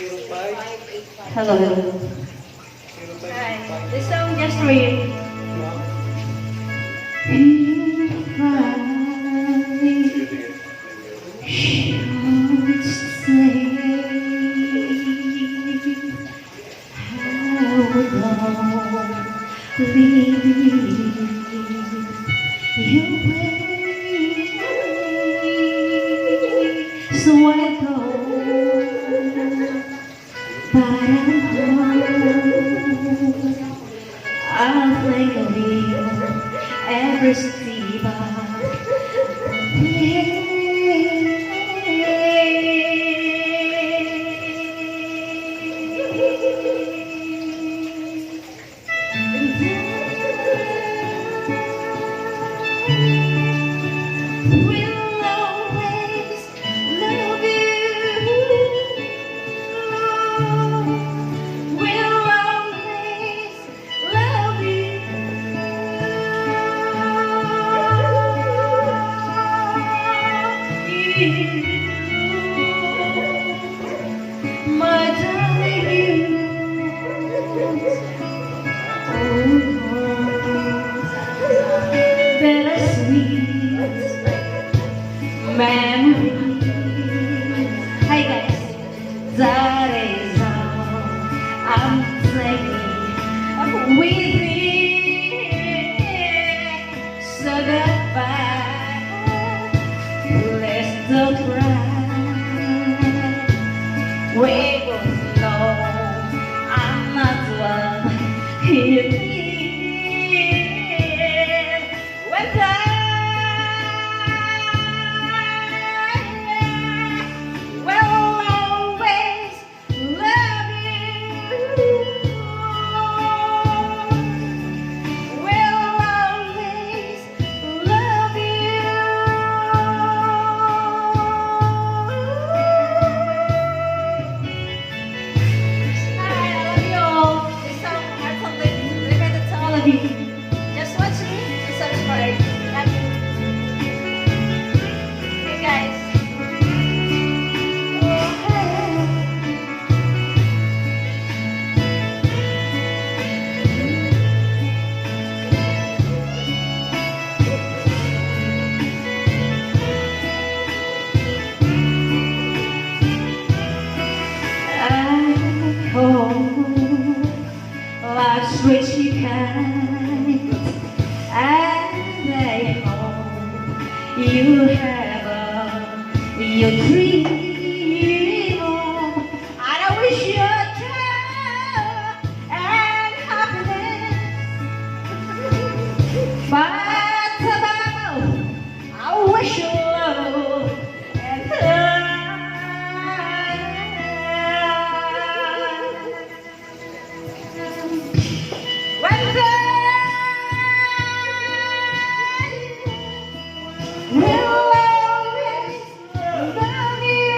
Hello, hello. Hi. This song just for you. If I should say how lonely you wait, so I go, but I'm home. I'll think of you every step of the We'll always love you. We'll always love you, my darling. Bittersweet memory. Hi guys, that is all I'm saying with it. So goodbye, let's don't cry. We both know I'm not the one you need. When I will always love you. Will always love you. Hi, I love you all. This song has something related to all of you. Just watch me and subscribe. Love you. Hey guys. I hope life's witchy kind, and I hope you have your dream on. And I wish you joy and happiness, but above, I wish you love and when we'll always love you.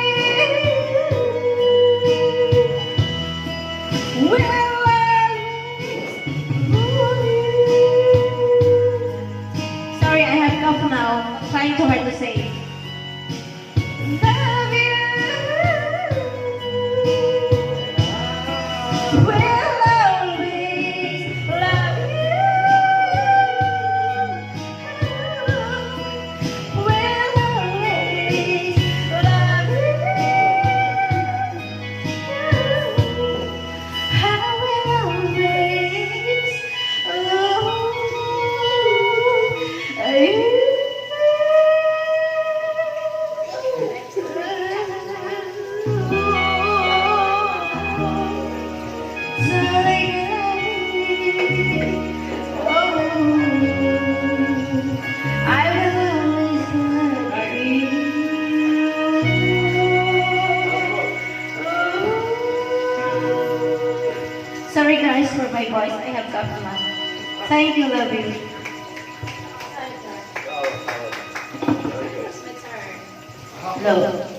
We'll always love you. Sorry, I have cough now. Trying too hard to say. Love you. We'll always love you. We'll always love you. I will always love you. Sorry guys for my voice. I have got a lot. Thank you, love you. It's my turn. Love.